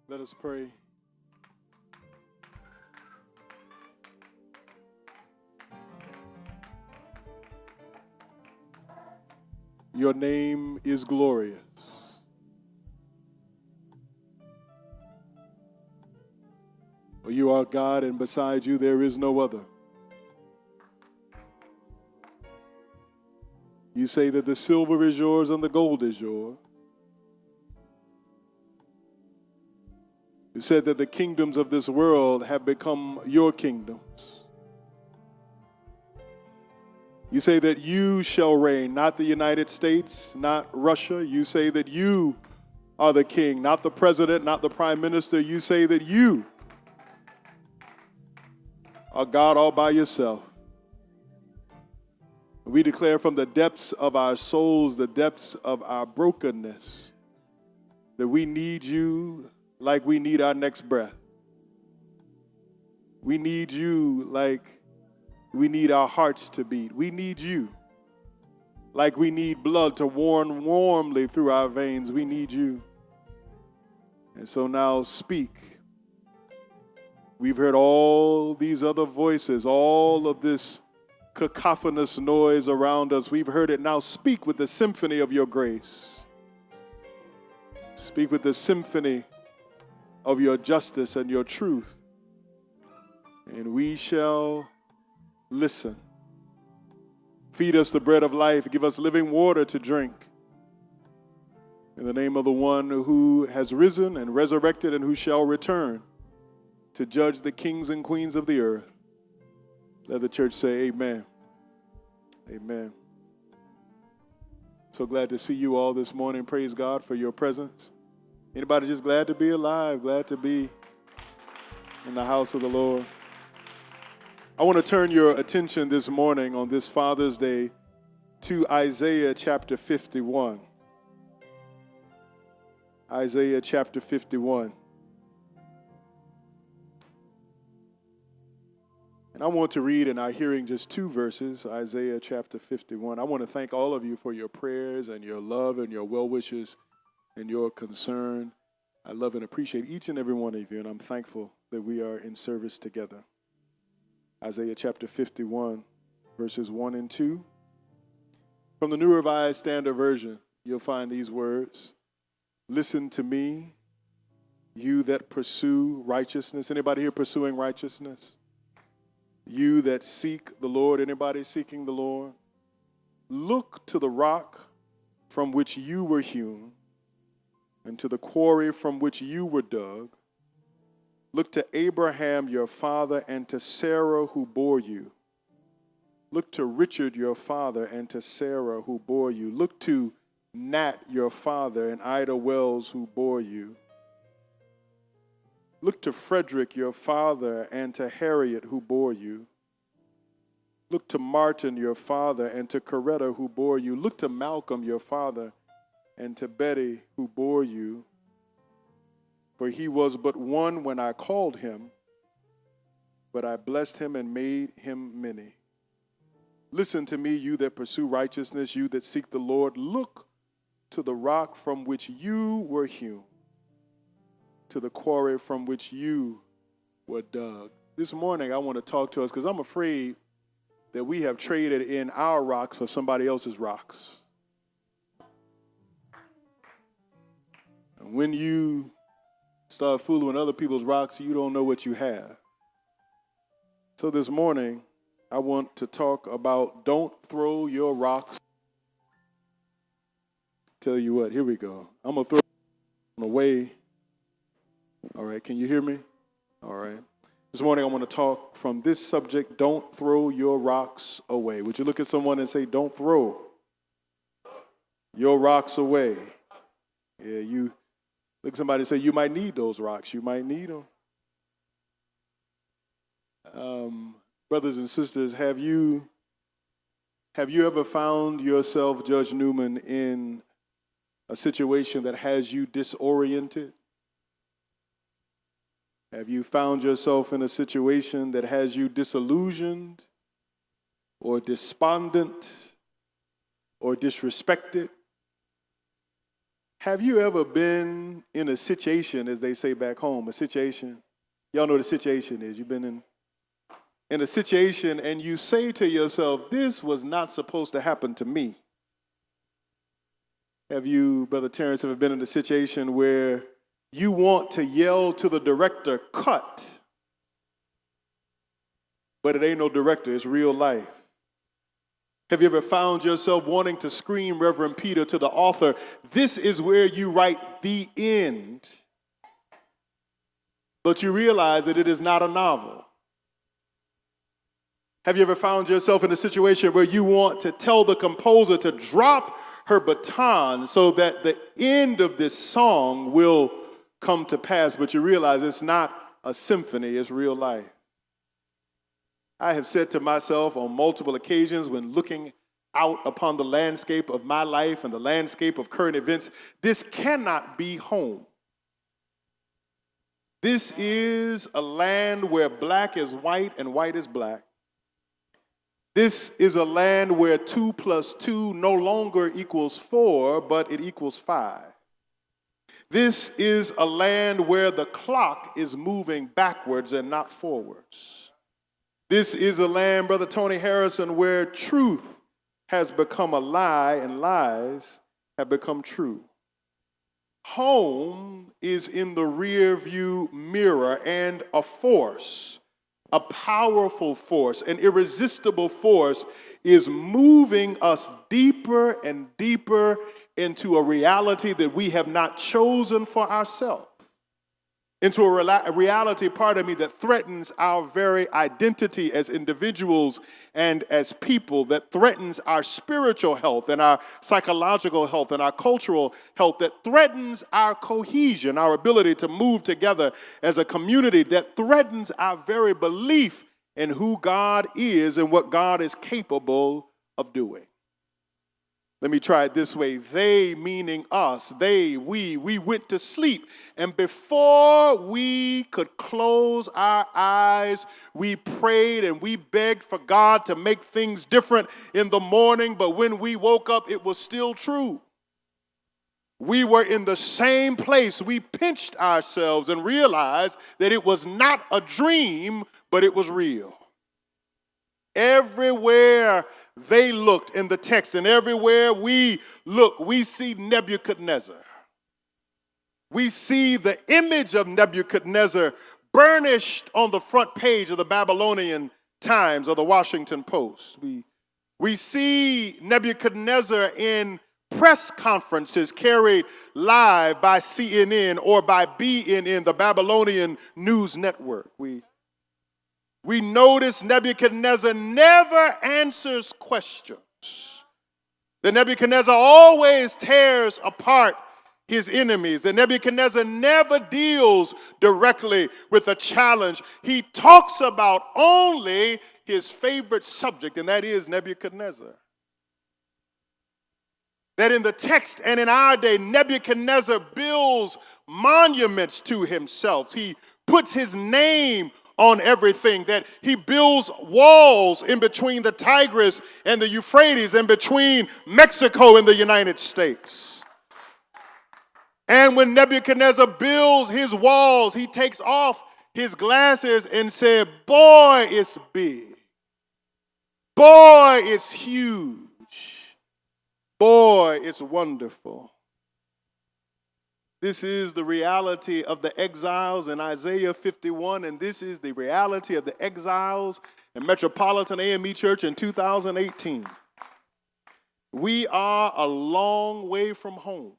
Let us pray. Your name is glorious. For you are God, and beside you there is no other. You say that the silver is yours and the gold is yours. You said that the kingdoms of this world have become your kingdoms. You say that you shall reign, not the United States, not Russia. You say that you are the king, not the president, not the prime minister. You say that you are God all by yourself. We declare from the depths of our souls, the depths of our brokenness, that we need you like we need our next breath. We need you like we need our hearts to beat. We need you like we need blood to run warmly through our veins. We need you. And so now speak. We've heard all these other voices, all of this cacophonous noise around us. We've heard it. Now speak with the symphony of your grace. Speak with the symphony of your justice and your truth. And we shall listen. Feed us the bread of life. Give us living water to drink. In the name of the one who has risen and resurrected and who shall return to judge the kings and queens of the earth. Let the church say amen. Amen. So glad to see you all this morning. Praise God for your presence. Anybody just glad to be alive, glad to be in the house of the Lord? I want to turn your attention this morning on this Father's Day to Isaiah chapter 51. Isaiah chapter 51. And I want to read in our hearing just two verses, Isaiah chapter 51. I want to thank all of you for your prayers and your love and your well wishes and your concern. I love and appreciate each and every one of you, and I'm thankful that we are in service together. Isaiah chapter 51, verses 1 and 2. From the New Revised Standard Version, you'll find these words. Listen to me, you that pursue righteousness. Anybody here pursuing righteousness? You that seek the Lord. Anybody seeking the Lord? Look to the rock from which you were hewn, and to the quarry from which you were dug. Look to Abraham your father, and to Sarah who bore you. Look to Richard your father, and to Sarah who bore you. Look to Nat your father, and Ida Wells who bore you. Look to Frederick your father, and to Harriet who bore you. Look to Martin your father, and to Coretta who bore you. Look to Malcolm your father, and to Betty who bore you. For he was but one when I called him, but I blessed him and made him many. Listen to me, you that pursue righteousness, you that seek the Lord. Look to the rock from which you were hewn, to the quarry from which you were dug. This morning I want to talk to us because I'm afraid that we have traded in our rocks for somebody else's rocks. And when you start fooling with other people's rocks, you don't know what you have. So this morning, I want to talk about don't throw your rocks. Tell you what, here we go. I'm going to throw them away. All right, can you hear me? All right. This morning, I want to talk from this subject, don't throw your rocks away. Would you look at someone and say, don't throw your rocks away? Yeah, you look at somebody and say, you might need those rocks. You might need them. Brothers and sisters, have you ever found yourself, Judge Newman, in a situation that has you disoriented? Have you found yourself in a situation that has you disillusioned or despondent or disrespected? Have you ever been in a situation, as they say back home, a situation? Y'all know what a situation is. You've been in a situation and you say to yourself, this was not supposed to happen to me. Have you, Brother Terrence, ever been in a situation where you want to yell to the director, cut, but it ain't no director, it's real life? Have you ever found yourself wanting to scream, Reverend Peter, to the author, this is where you write the end, but you realize that it is not a novel? Have you ever found yourself in a situation where you want to tell the composer to drop her baton so that the end of this song will come to pass, but you realize it's not a symphony, it's real life? I have said to myself on multiple occasions when looking out upon the landscape of my life and the landscape of current events, this cannot be home. This is a land where black is white and white is black. This is a land where 2 + 2 no longer equals 4, but it equals 5. This is a land where the clock is moving backwards and not forwards. This is a land, Brother Tony Harrison, where truth has become a lie and lies have become true. Home is in the rear view mirror, and a force, a powerful force, an irresistible force is moving us deeper and deeper into a reality that we have not chosen for ourselves. Into a reality, pardon me, that threatens our very identity as individuals and as people, that threatens our spiritual health and our psychological health and our cultural health, that threatens our cohesion, our ability to move together as a community, that threatens our very belief in who God is and what God is capable of doing. Let me try it this way. They, meaning us, we went to sleep. And before we could close our eyes, we prayed and we begged for God to make things different in the morning. But when we woke up, it was still true. We were in the same place. We pinched ourselves and realized that it was not a dream, but it was real. Everywhere they looked in the text, and everywhere we look, we see Nebuchadnezzar. We see the image of Nebuchadnezzar burnished on the front page of the Babylonian Times or the Washington Post. We see Nebuchadnezzar in press conferences carried live by CNN or by BNN, the Babylonian News Network. We notice Nebuchadnezzar never answers questions. That Nebuchadnezzar always tears apart his enemies. That Nebuchadnezzar never deals directly with a challenge. He talks about only his favorite subject, and that is Nebuchadnezzar. That in the text and in our day, Nebuchadnezzar builds monuments to himself. He puts his name on everything, that he builds walls in between the Tigris and the Euphrates and between Mexico and the United States. And when Nebuchadnezzar builds his walls, he takes off his glasses and said, boy, it's big. Boy, it's huge. Boy, it's wonderful. This is the reality of the exiles in Isaiah 51, and this is the reality of the exiles in Metropolitan A.M.E. Church in 2018. We are a long way from home.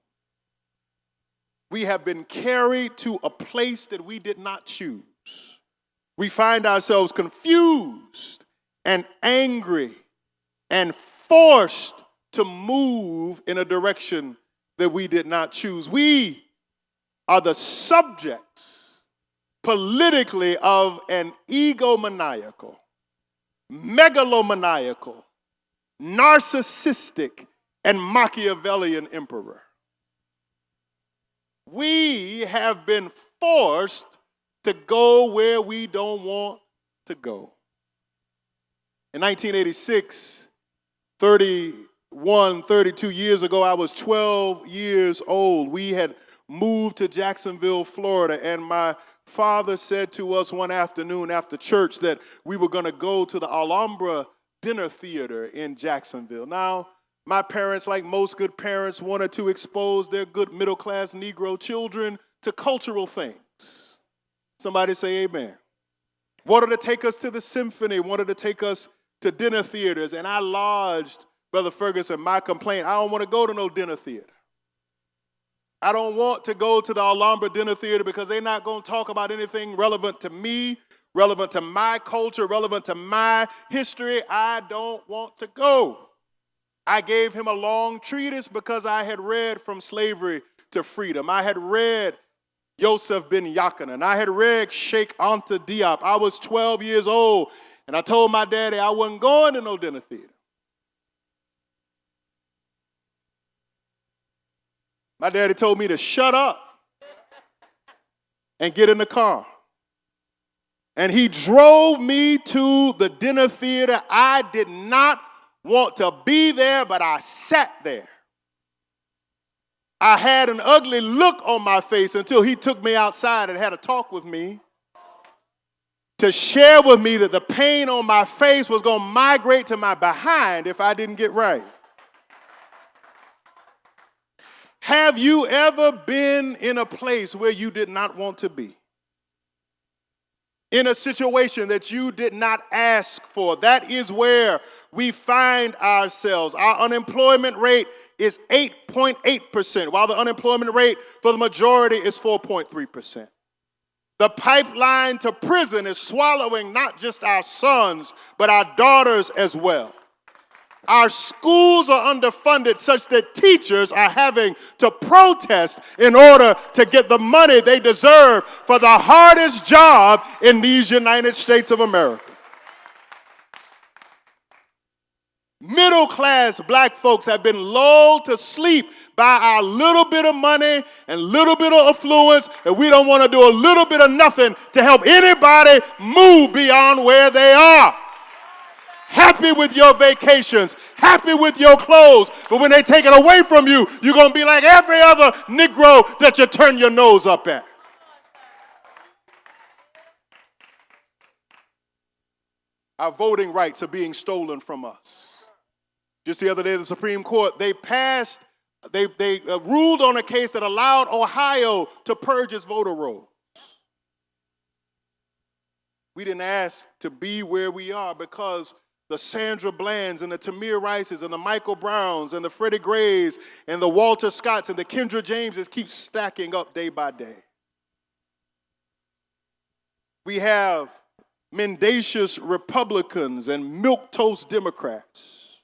We have been carried to a place that we did not choose. We find ourselves confused and angry and forced to move in a direction that we did not choose. We are the subjects politically of an egomaniacal, megalomaniacal, narcissistic, and Machiavellian emperor. We have been forced to go where we don't want to go. In 1986, 30 32 years ago, I was 12 years old. We had moved to Jacksonville, Florida, and my father said to us one afternoon after church that we were going to go to the Alhambra Dinner Theater in Jacksonville. Now, my parents, like most good parents, wanted to expose their good middle-class Negro children to cultural things. Somebody say amen. Wanted to take us to the symphony, wanted to take us to dinner theaters, and I lodged, Brother Ferguson, my complaint. I don't want to go to no dinner theater. I don't want to go to the Alhambra Dinner Theater because they're not going to talk about anything relevant to me, relevant to my culture, relevant to my history. I don't want to go. I gave him a long treatise because I had read From Slavery to Freedom. I had read Yosef bin Yaqanan. I had read Sheikh Anta Diop. I was 12 years old, and I told my daddy I wasn't going to no dinner theater. My daddy told me to shut up and get in the car. And he drove me to the dinner theater. I did not want to be there, but I sat there. I had an ugly look on my face until he took me outside and had a talk with me to share with me that the pain on my face was going to migrate to my behind if I didn't get right. Have you ever been in a place where you did not want to be? In a situation that you did not ask for? That is where we find ourselves. Our unemployment rate is 8.8%, while the unemployment rate for the majority is 4.3%. The pipeline to prison is swallowing not just our sons, but our daughters as well. Our schools are underfunded such that teachers are having to protest in order to get the money they deserve for the hardest job in these United States of America. Middle-class black folks have been lulled to sleep by our little bit of money and little bit of affluence, and we don't want to do a little bit of nothing to help anybody move beyond where they are. Happy with your vacations, happy with your clothes, but when they take it away from you, you're going to be like every other Negro that you turn your nose up at. Our voting rights are being stolen from us. Just the other day, the Supreme Court, they ruled on a case that allowed Ohio to purge its voter rolls. We didn't ask to be where we are because the Sandra Blands and the Tamir Rices and the Michael Browns and the Freddie Grays and the Walter Scotts and the Kendra Jameses keep stacking up day by day. We have mendacious Republicans and milquetoast Democrats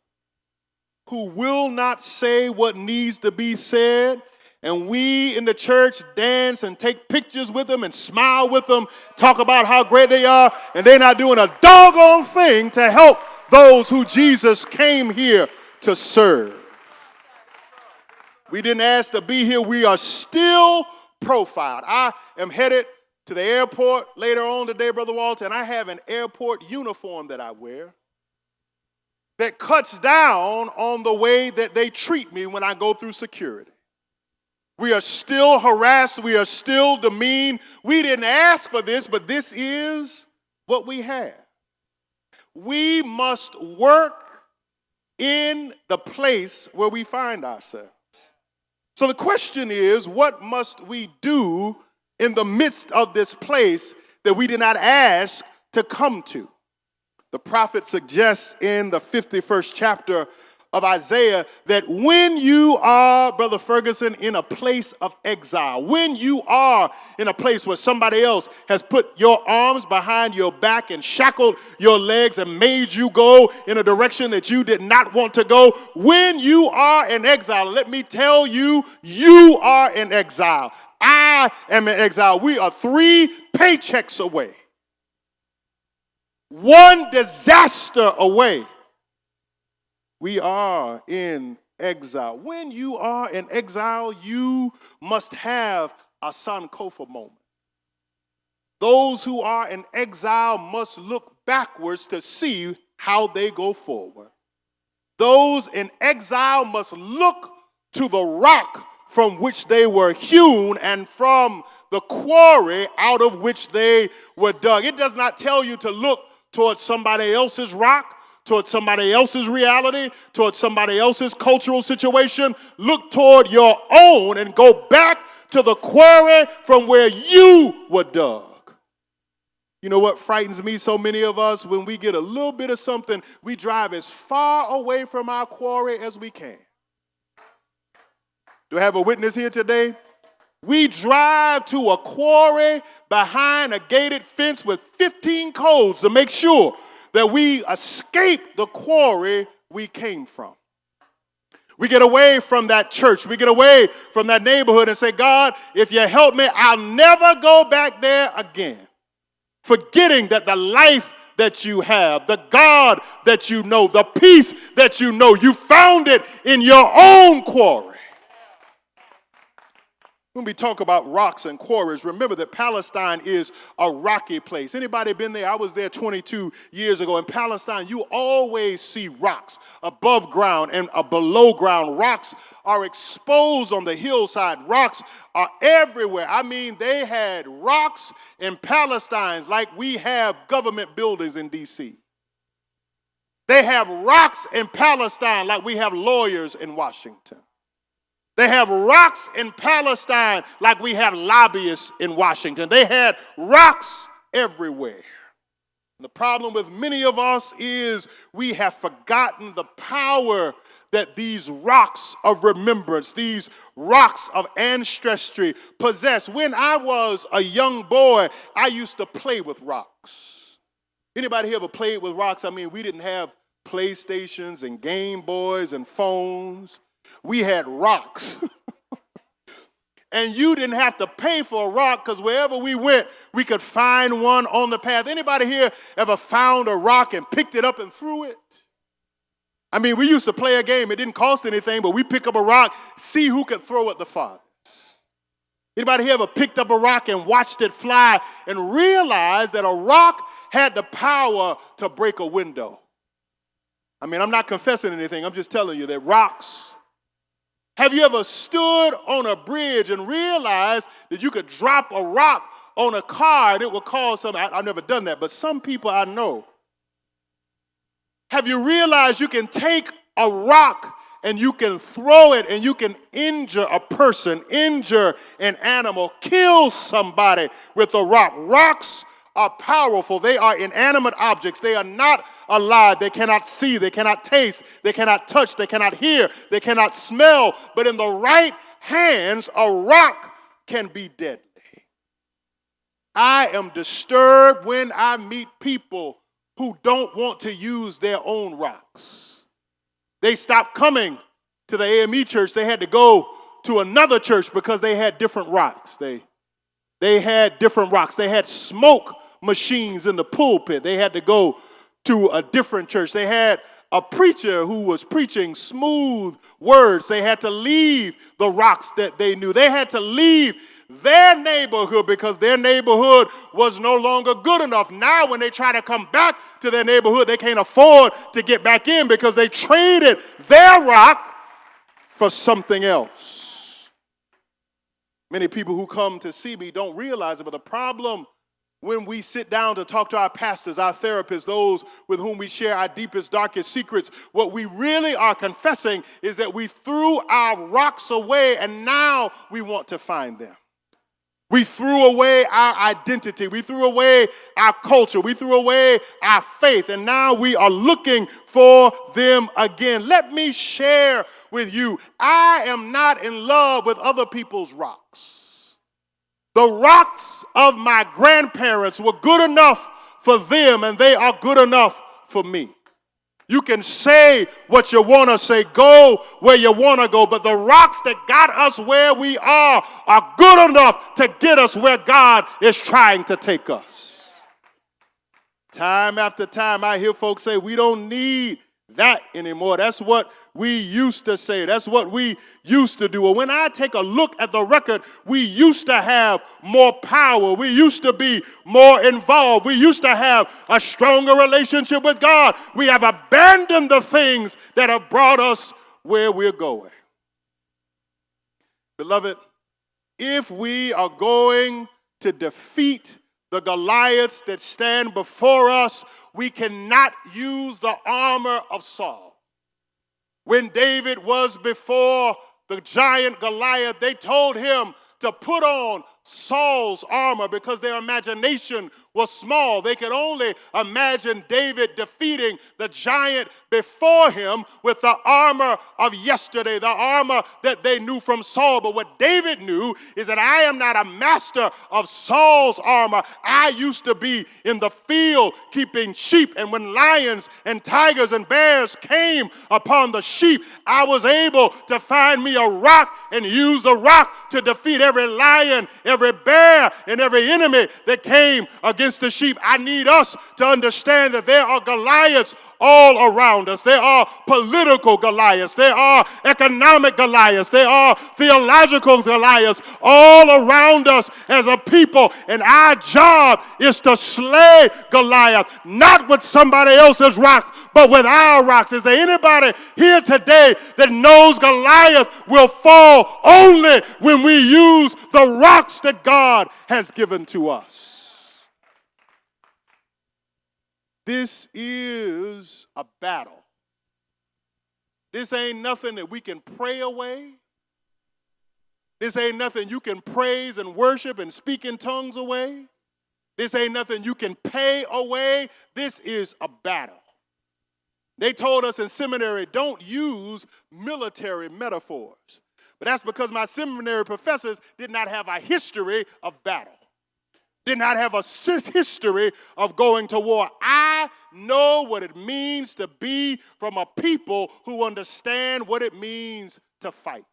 who will not say what needs to be said, and we in the church dance and take pictures with them and smile with them, talk about how great they are, and they're not doing a doggone thing to help those who Jesus came here to serve. We didn't ask to be here. We are still profiled. I am headed to the airport later on today, Brother Walter, and I have an airport uniform that I wear that cuts down on the way that they treat me when I go through security. We are still harassed. We are still demeaned. We didn't ask for this, but this is what we have. We must work in the place where we find ourselves. So the question is, what must we do in the midst of this place that we did not ask to come to? The prophet suggests in the 51st chapter of Isaiah that when you are, Brother Ferguson, in a place of exile, when you are in a place where somebody else has put your arms behind your back and shackled your legs and made you go in a direction that you did not want to go, when you are in exile, let me tell you, you are in exile. I am in exile. We are 3 paychecks away, 1 disaster away. We are in exile. When you are in exile, you must have a Sankofa moment. Those who are in exile must look backwards to see how they go forward. Those in exile must look to the rock from which they were hewn and from the quarry out of which they were dug. It does not tell you to look towards somebody else's rock, towards somebody else's reality, towards somebody else's cultural situation. Look toward your own and go back to the quarry from where you were dug. You know what frightens me? So many of us, when we get a little bit of something, we drive as far away from our quarry as we can. Do I have a witness here today? We drive to a quarry behind a gated fence with 15 codes to make sure that we escape the quarry we came from. We get away from that church. We get away from that neighborhood and say, God, if you help me, I'll never go back there again. Forgetting that the life that you have, the God that you know, the peace that you know, you found it in your own quarry. When we talk about rocks and quarries, remember that Palestine is a rocky place. Anybody been there? I was there 22 years ago. In Palestine, you always see rocks above ground and below ground. Rocks are exposed on the hillside. Rocks are everywhere. I mean, they had rocks in Palestine like we have government buildings in D.C. They have rocks in Palestine like we have lawyers in Washington. They have rocks in Palestine like we have lobbyists in Washington. They had rocks everywhere. And the problem with many of us is we have forgotten the power that these rocks of remembrance, these rocks of ancestry possess. When I was a young boy, I used to play with rocks. Anybody here ever played with rocks? I mean, we didn't have PlayStations and Game Boys and phones. We had rocks. And you didn't have to pay for a rock because wherever we went, we could find one on the path. Anybody here ever found a rock and picked it up and threw it? I mean, we used to play a game. It didn't cost anything, but we pick up a rock, see who could throw it the farthest. Anybody here ever picked up a rock and watched it fly and realized that a rock had the power to break a window? I mean, I'm not confessing anything. I'm just telling you that rocks. Have you ever stood on a bridge and realized that you could drop a rock on a car and it would cause something? I've never done that, but some people I know. Have you realized you can take a rock and you can throw it and you can injure a person, injure an animal, kill somebody with a rock? Rocks are powerful. They are inanimate objects. They are not alive. They cannot see. They cannot taste. They cannot touch. They cannot hear. They cannot smell. But in the right hands, a rock can be deadly. I am disturbed when I meet people who don't want to use their own rocks. They stopped coming to the A.M.E. church. They had to go to another church because they had different rocks. They had different rocks. They had smoke machines in the pulpit. They had to go to a different church. They had a preacher who was preaching smooth words. They had to leave the rocks that they knew. They had to leave their neighborhood because their neighborhood was no longer good enough. Now when they try to come back to their neighborhood, they can't afford to get back in because they traded their rock for something else. Many people who come to see me don't realize it, but the problem when we sit down to talk to our pastors, our therapists, those with whom we share our deepest, darkest secrets, what we really are confessing is that we threw our rocks away and now we want to find them. We threw away our identity. We threw away our culture. We threw away our faith. And now we are looking for them again. Let me share with you, I am not in love with other people's rocks. The rocks of my grandparents were good enough for them, and they are good enough for me. You can say what you want to say, go where you want to go, but the rocks that got us where we are good enough to get us where God is trying to take us. Time after time, I hear folks say, we don't need that anymore. That's what we used to say. That's what we used to do. Or when I take a look at the record, we used to have more power. We used to be more involved. We used to have a stronger relationship with God. We have abandoned the things that have brought us where we're going. Beloved, if we are going to defeat the Goliaths that stand before us, we cannot use the armor of Saul. When David was before the giant Goliath, they told him to put on Saul's armor because their imagination was small. They could only imagine David defeating the giant before him with the armor of yesterday, the armor that they knew from Saul. But what David knew is that I am not a master of Saul's armor. I used to be in the field keeping sheep, and when lions and tigers and bears came upon the sheep, I was able to find me a rock and use the rock to defeat every lion, every bear, and every enemy that came against the sheep. I need us to understand that there are Goliaths all around us. There are political Goliaths. There are economic Goliaths. There are theological Goliaths all around us as a people. And our job is to slay Goliath, not with somebody else's rocks, but with our rocks. Is there anybody here today that knows Goliath will fall only when we use the rocks that God has given to us? This is a battle. This ain't nothing that we can pray away. This ain't nothing you can praise and worship and speak in tongues away. This ain't nothing you can pay away. This is a battle. They told us in seminary, don't use military metaphors. But that's because my seminary professors did not have a history of battle. Did not have a history of going to war. I know what it means to be from a people who understand what it means to fight.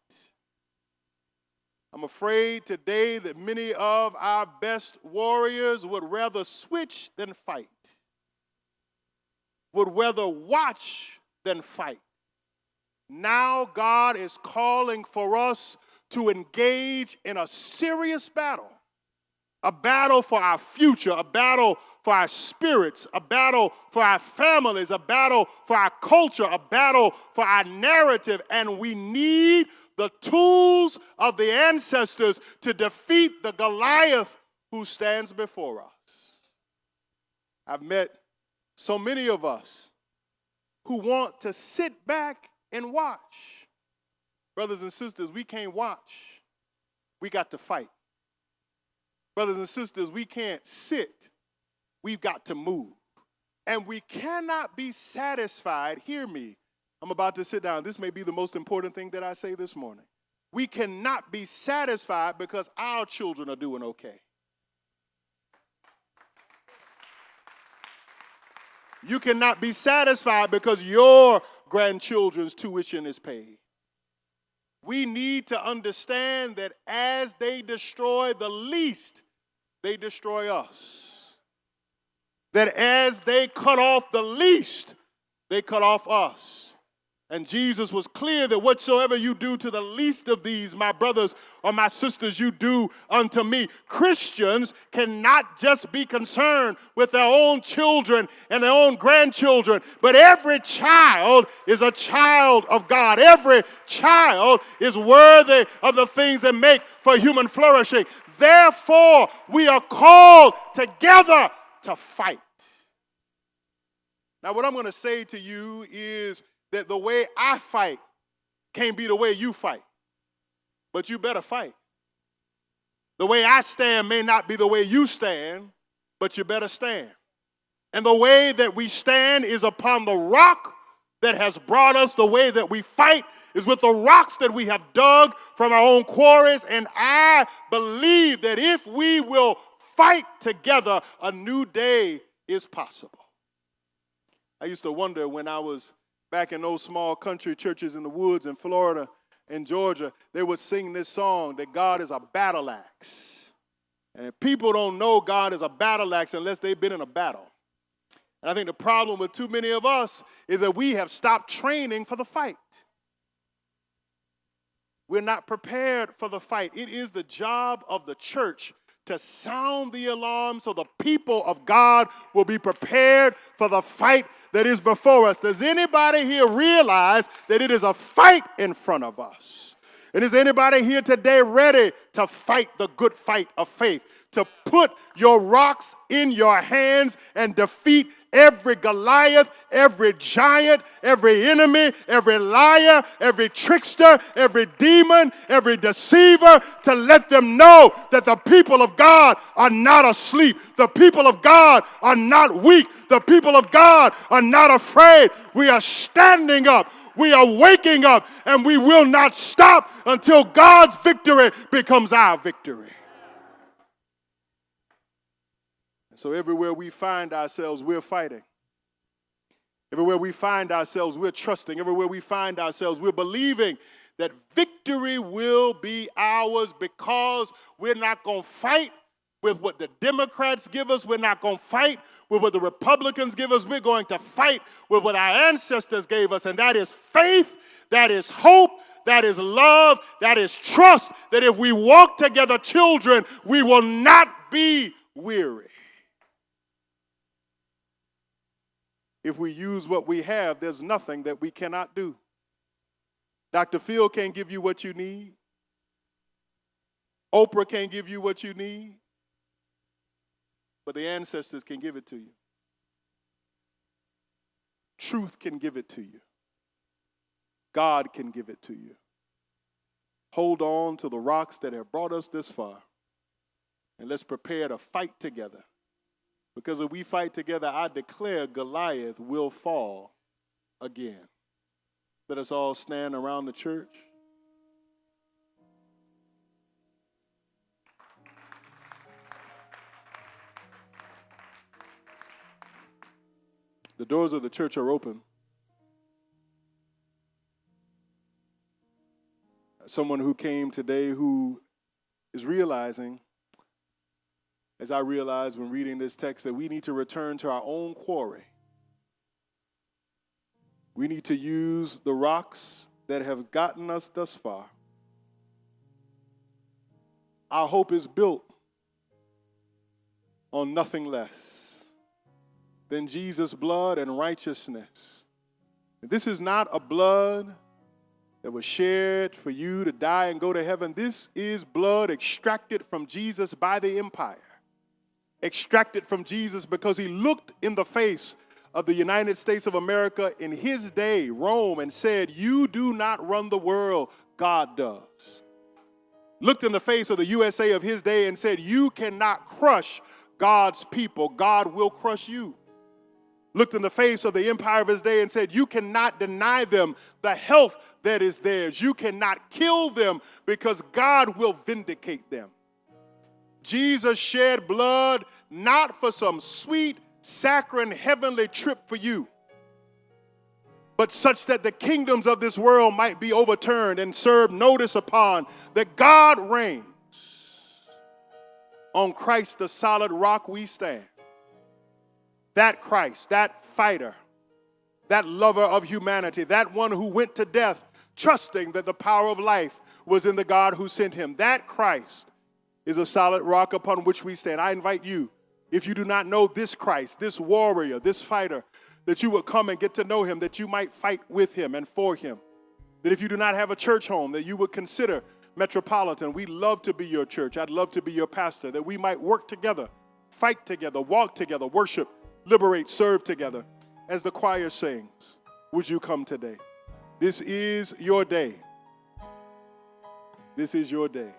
I'm afraid today that many of our best warriors would rather switch than fight, would rather watch than fight. Now God is calling for us to engage in a serious battle. A battle for our future, a battle for our spirits, a battle for our families, a battle for our culture, a battle for our narrative. And we need the tools of the ancestors to defeat the Goliath who stands before us. I've met so many of us who want to sit back and watch. Brothers and sisters, we can't watch. We got to fight. Brothers and sisters, we can't sit. We've got to move. And we cannot be satisfied. Hear me. I'm about to sit down. This may be the most important thing that I say this morning. We cannot be satisfied because our children are doing okay. You cannot be satisfied because your grandchildren's tuition is paid. We need to understand that as they destroy the least, they destroy us. That as they cut off the least, they cut off us. And Jesus was clear that whatsoever you do to the least of these, my brothers or my sisters, you do unto me. Christians cannot just be concerned with their own children and their own grandchildren, but every child is a child of God. Every child is worthy of the things that make for human flourishing. Therefore, we are called together to fight. Now, what I'm going to say to you is that the way I fight can't be the way you fight, but you better fight. The way I stand may not be the way you stand, but you better stand. And the way that we stand is upon the rock that has brought us. The way that we fight is with the rocks that we have dug from our own quarries. And I believe that if we will fight together, a new day is possible. I used to wonder when I was back in those small country churches in the woods in Florida and Georgia, they would sing this song that God is a battle axe. And people don't know God is a battle axe unless they've been in a battle. And I think the problem with too many of us is that we have stopped training for the fight. we're not prepared for the fight. It is the job of the church to sound the alarm so the people of God will be prepared for the fight that is before us. Does anybody here realize that it is a fight in front of us? And is anybody here today ready to fight the good fight of faith? To put your rocks in your hands and defeat every Goliath, every giant, every enemy, every liar, every trickster, every demon, every deceiver, to let them know that the people of God are not asleep. The people of God are not weak. The people of God are not afraid. We are standing up. We are waking up, and we will not stop until God's victory becomes our victory. So everywhere we find ourselves, we're fighting. Everywhere we find ourselves, we're trusting. Everywhere we find ourselves, we're believing that victory will be ours, because we're not going to fight with what the Democrats give us. We're not going to fight with what the Republicans give us. We're going to fight with what our ancestors gave us, and that is faith, that is hope, that is love, that is trust, that if we walk together, children, we will not be weary. If we use what we have, there's nothing that we cannot do. Dr. Phil can't give you what you need. Oprah can't give you what you need. But the ancestors can give it to you. Truth can give it to you. God can give it to you. Hold on to the rocks that have brought us this far. And let's prepare to fight together. Because if we fight together, I declare Goliath will fall again. Let us all stand around the church. The doors of the church are open. Someone who came today who is realizing, as I realized when reading this text, that we need to return to our own quarry. We need to use the rocks that have gotten us thus far. Our hope is built on nothing less than Jesus' blood and righteousness. This is not a blood that was shared for you to die and go to heaven. This is blood extracted from Jesus by the empire. Extracted from Jesus because he looked in the face of the United States of America in his day, Rome, and said, "You do not run the world, God does." Looked in the face of the USA of his day and said, "You cannot crush God's people, God will crush you." Looked in the face of the empire of his day and said, "You cannot deny them the health that is theirs. You cannot kill them because God will vindicate them." Jesus shed blood not for some sweet, saccharine, heavenly trip for you, but such that the kingdoms of this world might be overturned and serve notice upon that God reigns. On Christ, the solid rock, we stand. That Christ, that fighter, that lover of humanity, that one who went to death, trusting that the power of life was in the God who sent him. That Christ is a solid rock upon which we stand. I invite you, if you do not know this Christ, this warrior, this fighter, that you would come and get to know him, that you might fight with him and for him. That if you do not have a church home, that you would consider Metropolitan. We'd love to be your church. I'd love to be your pastor, that we might work together, fight together, walk together, worship, liberate, serve together. As the choir sings, would you come today? This is your day. This is your day.